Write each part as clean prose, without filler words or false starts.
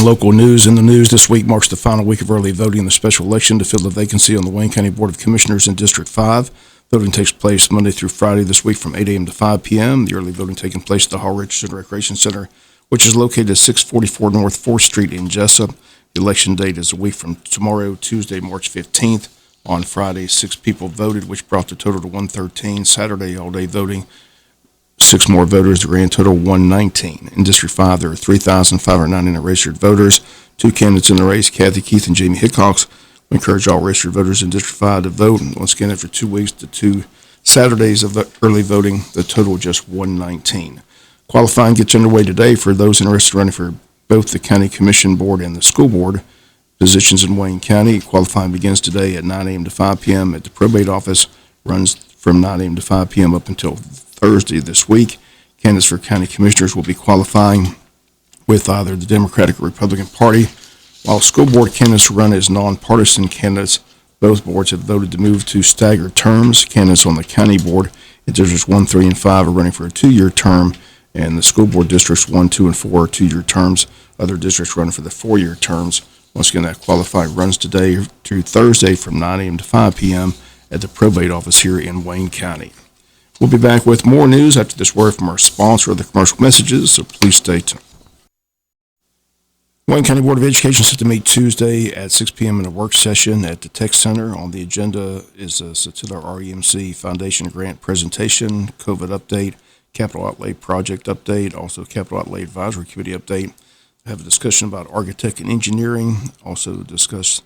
local news. In the news this week marks the final week of early voting in the special election to fill the vacancy on the Wayne County Board of Commissioners in District 5. Voting takes place Monday through Friday this week from 8 a.m. to 5 p.m. The early voting taking place at the Hall Richardson Recreation Center, which is located at 644 North 4th Street in Jesup. The election date is a week from tomorrow, Tuesday, March 15th. On Friday, 6 people voted, which brought the total to 113. Saturday, all-day voting, 6 more voters, the grand total 119. In District 5, there are 3,599 registered voters. 2 candidates in the race, Kathy Keith and Jamie Hickox. We encourage all registered voters in District 5 to vote. And once again, after 2 weeks to 2 Saturdays of early voting, the total just 119. Qualifying gets underway today for those interested in running for both the County Commission Board and the School Board positions in Wayne County. Qualifying begins today at 9 a.m. to 5 p.m. at the probate office, runs from 9 a.m. to 5 p.m. up until Thursday this week. Candidates for county commissioners will be qualifying with either the Democratic or Republican Party, while school board candidates run as nonpartisan candidates. Both boards have voted to move to staggered terms. Candidates on the county board in districts 1, 3, and 5 are running for a 2-year term, and the school board districts 1, 2, and 4 are 2-year terms. Other districts run for the 4-year terms. Once again, that qualifying runs today through Thursday from 9 a.m. to 5 p.m. at the probate office here in Wayne County. We'll be back with more news after this word from our sponsor of the commercial messages, so please stay tuned. Wayne County Board of Education is set to meet Tuesday at 6 p.m. in a work session at the Tech Center. On the agenda is a Satilla REMC Foundation grant presentation, COVID update, capital outlay project update, also capital outlay advisory committee update. Have a discussion about architect and engineering, also discuss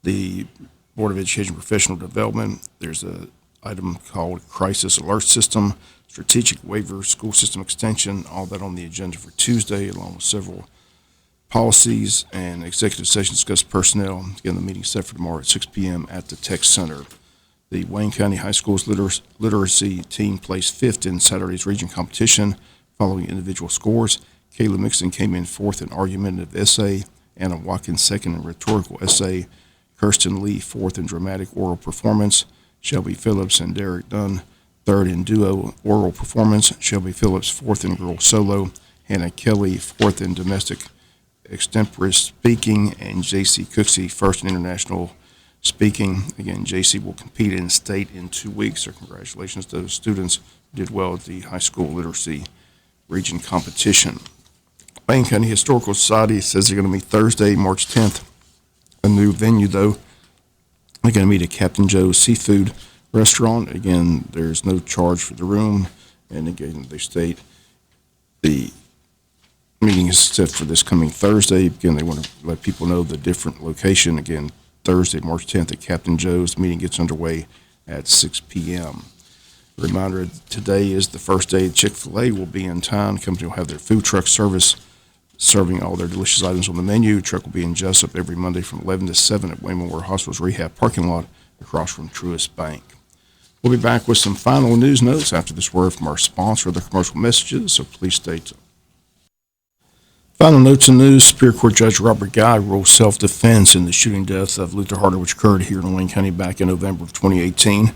the Board of Education professional development. There's a item called crisis alert system, strategic waiver, school system extension, all that on the agenda for Tuesday, along with several policies and executive session discuss personnel. Again, the meeting set for tomorrow at 6 p.m. at the Tech Center. The Wayne County High School's literacy team placed 5th in Saturday's region competition following individual scores. Kayla Mixon came in 4th in argumentative essay, Anna Watkins 2nd in rhetorical essay, Kirsten Lee 4th in dramatic oral performance, Shelby Phillips and Derek Dunn 3rd in duo oral performance, Shelby Phillips 4th in girl solo, Hannah Kelly 4th in domestic extemporaneous speaking, and J.C. Cooksey 1st in international speaking. Again, J.C. will compete in state in 2 weeks, so congratulations to those students who did well at the high school literacy region competition. Wayne County Historical Society says they're going to meet Thursday, March 10th. A new venue, though. They're going to meet at Captain Joe's Seafood Restaurant. Again, there's no charge for the room. And again, they state the meeting is set for this coming Thursday. Again, they want to let people know the different location. Again, Thursday, March 10th at Captain Joe's. The meeting gets underway at 6 p.m. A reminder, today is the first day Chick-fil-A will be in town. The company will have their food truck service serving all their delicious items on the menu. The truck will be in Jesup every Monday from 11 to 7 at Wayne Memorial Hospital's rehab parking lot across from Truist Bank. We'll be back with some final news notes after this word from our sponsor of the commercial messages, so please stay tuned. Final notes and news. Superior Court Judge Robert Guy ruled self-defense in the shooting death of Luther Harder, which occurred here in Wayne County back in November of 2018.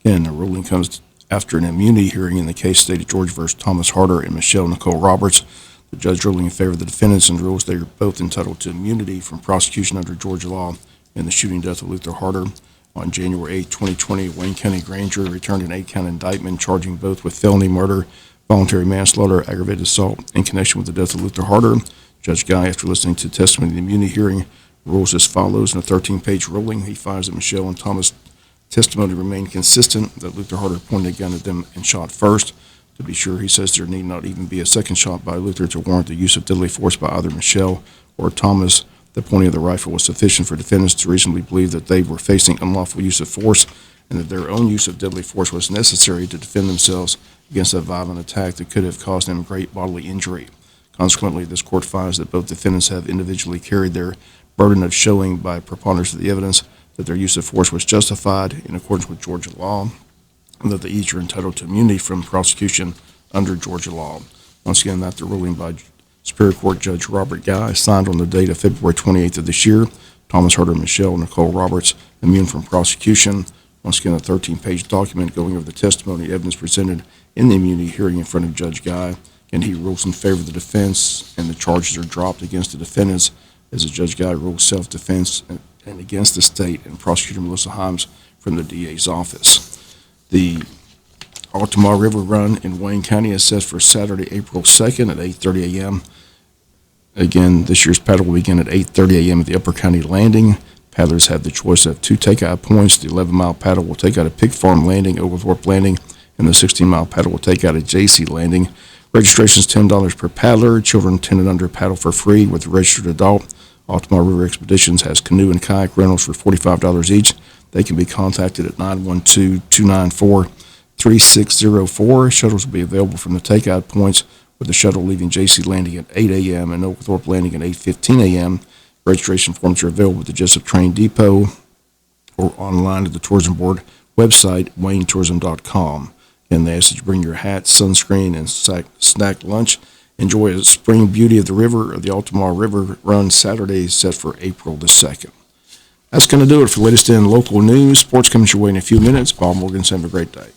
Again, the ruling comes after an immunity hearing in the case State of Georgia versus Thomas Harder and Michelle Nicole Roberts. The judge ruling in favor of the defendants and rules they are both entitled to immunity from prosecution under Georgia law in the shooting death of Luther Harder. On January 8, 2020, Wayne County grand jury returned an 8-count indictment charging both with felony murder, voluntary manslaughter, aggravated assault in connection with the death of Luther Harder. Judge Guy, after listening to testimony in the immunity hearing, rules as follows. In a 13-page ruling, he finds that Michelle and Thomas' testimony remained consistent, that Luther Harder pointed a gun at them and shot first. To be sure, he says there need not even be a second shot by Luther to warrant the use of deadly force by either Michelle or Thomas. The pointing of the rifle was sufficient for defendants to reasonably believe that they were facing unlawful use of force and that their own use of deadly force was necessary to defend themselves against a violent attack that could have caused them great bodily injury. Consequently, this court finds that both defendants have individually carried their burden of showing by preponderance of the evidence that their use of force was justified in accordance with Georgia law, and that they each are entitled to immunity from prosecution under Georgia law. Once again, that the ruling by Superior Court Judge Robert Guy, signed on the date of February 28th of this year. Thomas Harder and Michelle Nicole Roberts immune from prosecution. Once again, a 13-page document going over the testimony and evidence presented in the immunity hearing in front of Judge Guy. And he rules in favor of the defense, and the charges are dropped against the defendants. as the judge guide ruled self-defense and against the state, and Prosecutor Melissa Himes from the DA's office. The Altamaha River Run in Wayne County is set for Saturday, April 2nd at 8:30 a.m. Again, this year's paddle will begin at 8:30 a.m. at the Upper County Landing. Paddlers have the choice of 2 takeout points. The 11-mile paddle will take out at Pig Farm Landing, Oglethorpe Landing, and the 16-mile paddle will take out at JC Landing. Registration is $10 per paddler. Children 10 and under paddle for free with a registered adult. Altamaha River Expeditions has canoe and kayak rentals for $45 each. They can be contacted at 912-294-3604. Shuttles will be available from the takeout points, with the shuttle leaving JC Landing at 8 a.m. and Oglethorpe Landing at 8:15 a.m. Registration forms are available at the Jesup Train Depot or online at the Tourism Board website, waynetourism.com. And they ask that you bring your hat, sunscreen, and snack lunch. Enjoy the spring beauty of the river, of the Altamaha River Run Saturday, set for April the 2nd. That's going to do it for latest in local news. Sports comes your way in a few minutes. Bob Morgan, have a great day.